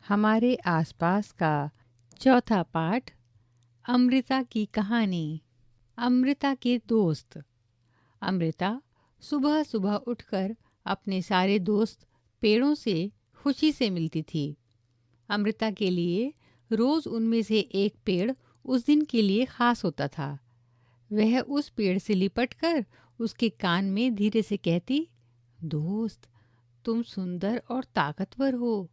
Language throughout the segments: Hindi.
हमारे आसपास का चौथा पाठ। अमृता की कहानी। अमृता के दोस्त। अमृता सुबह सुबह उठकर अपने सारे दोस्त पेड़ों से खुशी से मिलती थी। अमृता के लिए रोज़ उनमें से एक पेड़ उस दिन के लिए ख़ास होता था। वह उस पेड़ से लिपटकर उसके कान में धीरे से कहती, दोस्त, तुम सुंदर और ताकतवर हो।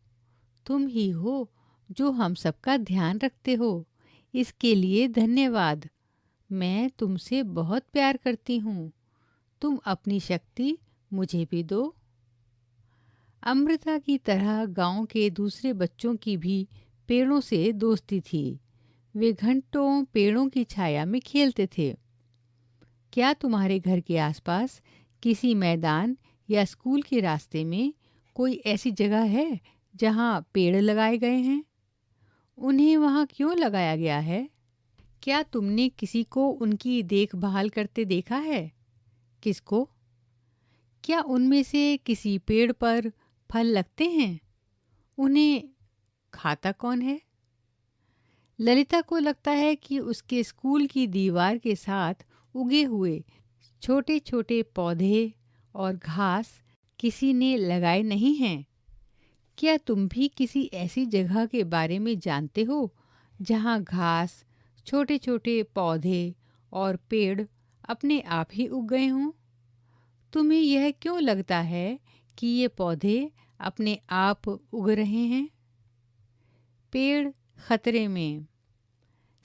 तुम ही हो जो हम सबका ध्यान रखते हो। इसके लिए धन्यवाद। मैं तुमसे बहुत प्यार करती हूँ। तुम अपनी शक्ति मुझे भी दो। अमृता की तरह गांव के दूसरे बच्चों की भी पेड़ों से दोस्ती थी। वे घंटों पेड़ों की छाया में खेलते थे। क्या तुम्हारे घर के आसपास किसी मैदान या स्कूल के रास्ते में कोई ऐसी जगह है जहाँ पेड़ लगाए गए हैं? उन्हें वहाँ क्यों लगाया गया है? क्या तुमने किसी को उनकी देखभाल करते देखा है? किसको? क्या उनमें से किसी पेड़ पर फल लगते हैं? उन्हें खाता कौन है? ललिता को लगता है कि उसके स्कूल की दीवार के साथ उगे हुए छोटे छोटे पौधे और घास किसी ने लगाए नहीं हैं। क्या तुम भी किसी ऐसी जगह के बारे में जानते हो जहाँ घास, छोटे छोटे पौधे और पेड़ अपने आप ही उग गए हों? तुम्हें यह क्यों लगता है कि ये पौधे अपने आप उग रहे हैं? पेड़ खतरे में।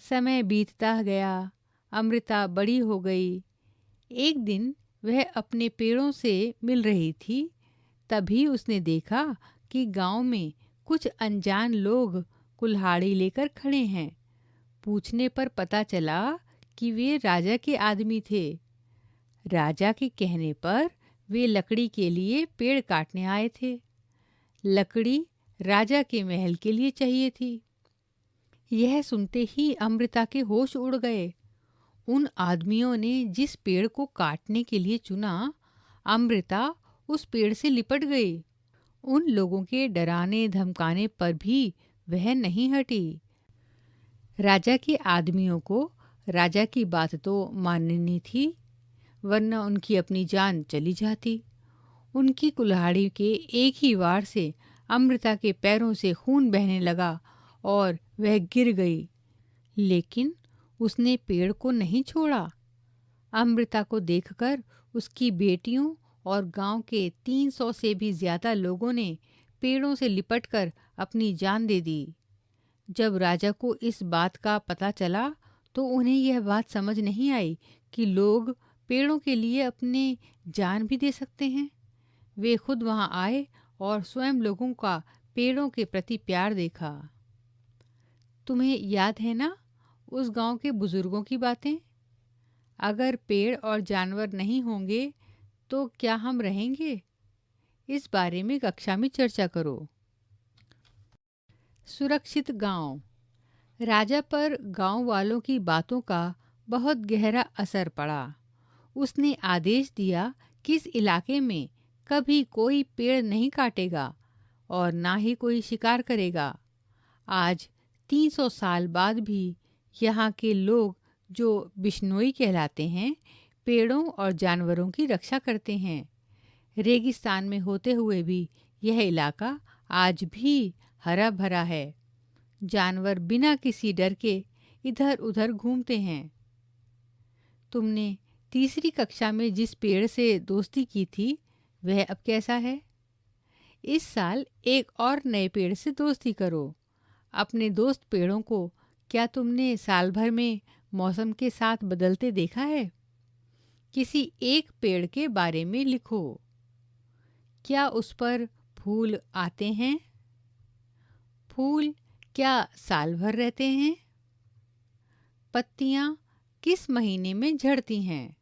समय बीतता गया। अमृता बड़ी हो गई। एक दिन वह अपने पेड़ों से मिल रही थी। तभी उसने देखा कि गांव में कुछ अनजान लोग कुल्हाड़ी लेकर खड़े हैं। पूछने पर पता चला कि वे राजा के आदमी थे। राजा के कहने पर वे लकड़ी के लिए पेड़ काटने आए थे। लकड़ी राजा के महल के लिए चाहिए थी। यह सुनते ही अमृता के होश उड़ गए। उन आदमियों ने जिस पेड़ को काटने के लिए चुना, अमृता उस पेड़ से लिपट गई। उन लोगों के डराने धमकाने पर भी वह नहीं हटी। राजा के आदमियों को राजा की बात तो माननी थी, वरना उनकी अपनी जान चली जाती। उनकी कुल्हाड़ी के एक ही वार से अमृता के पैरों से खून बहने लगा और वह गिर गई। लेकिन उसने पेड़ को नहीं छोड़ा। अमृता को देखकर उसकी बेटियों और गांव के 300 से भी ज़्यादा लोगों ने पेड़ों से लिपटकर अपनी जान दे दी। जब राजा को इस बात का पता चला तो उन्हें यह बात समझ नहीं आई कि लोग पेड़ों के लिए अपने जान भी दे सकते हैं। वे खुद वहां आए और स्वयं लोगों का पेड़ों के प्रति प्यार देखा। तुम्हें याद है ना उस गांव के बुजुर्गों की बातें? अगर पेड़ और जानवर नहीं होंगे तो क्या हम रहेंगे? इस बारे में कक्षा में चर्चा करो। सुरक्षित गांव। राजा पर गांव वालों की बातों का बहुत गहरा असर पड़ा। उसने आदेश दिया कि इस इलाके में कभी कोई पेड़ नहीं काटेगा और ना ही कोई शिकार करेगा। आज 300 साल बाद भी यहाँ के लोग, जो बिश्नोई कहलाते हैं, पेड़ों और जानवरों की रक्षा करते हैं। रेगिस्तान में होते हुए भी यह इलाका आज भी हरा भरा है। जानवर बिना किसी डर के इधर उधर घूमते हैं। तुमने तीसरी कक्षा में जिस पेड़ से दोस्ती की थी, वह अब कैसा है? इस साल एक और नए पेड़ से दोस्ती करो। अपने दोस्त पेड़ों को क्या तुमने साल भर में मौसम के साथ बदलते देखा है? किसी एक पेड़ के बारे में लिखो। क्या उस पर फूल आते हैं? फूल क्या साल भर रहते हैं? पत्तियां किस महीने में झड़ती हैं?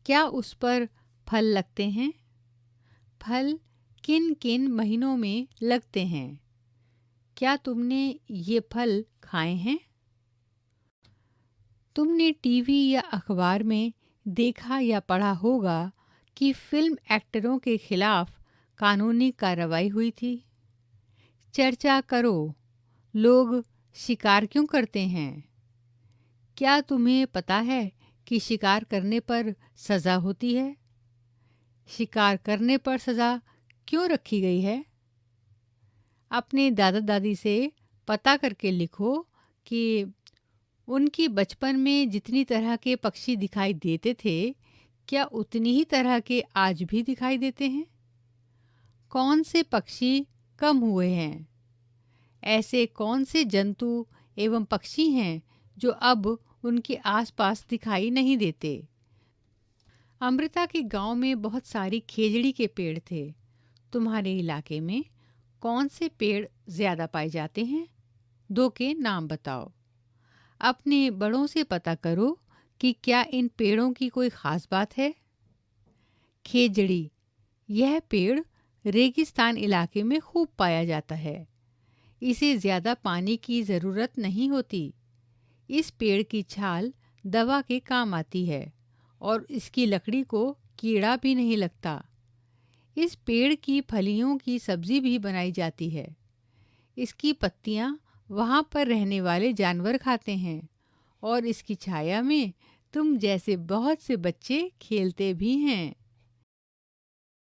क्या उस पर फल लगते हैं? फल किन किन महीनों में लगते हैं? क्या तुमने ये फल खाए हैं? तुमने टीवी या अखबार में देखा या पढ़ा होगा कि फिल्म एक्टरों के खिलाफ कानूनी कार्रवाई हुई थी। चर्चा करो, लोग शिकार क्यों करते हैं? क्या तुम्हें पता है कि शिकार करने पर सज़ा होती है? शिकार करने पर सज़ा क्यों रखी गई है? अपने दादा दादी से पता करके लिखो कि उनकी बचपन में जितनी तरह के पक्षी दिखाई देते थे, क्या उतनी ही तरह के आज भी दिखाई देते हैं? कौन से पक्षी कम हुए हैं? ऐसे कौन से जंतु एवं पक्षी हैं जो अब उनके आसपास दिखाई नहीं देते? अमृता के गांव में बहुत सारी खेजड़ी के पेड़ थे। तुम्हारे इलाके में कौन से पेड़ ज़्यादा पाए जाते हैं? 2 के नाम बताओ। अपने बड़ों से पता करो कि क्या इन पेड़ों की कोई ख़ास बात है। खेजड़ी, यह पेड़ रेगिस्तान इलाके में खूब पाया जाता है। इसे ज़्यादा पानी की ज़रूरत नहीं होती। इस पेड़ की छाल दवा के काम आती है और इसकी लकड़ी को कीड़ा भी नहीं लगता। इस पेड़ की फलियों की सब्ज़ी भी बनाई जाती है। इसकी पत्तियां वहाँ पर रहने वाले जानवर खाते हैं और इसकी छाया में तुम जैसे बहुत से बच्चे खेलते भी हैं।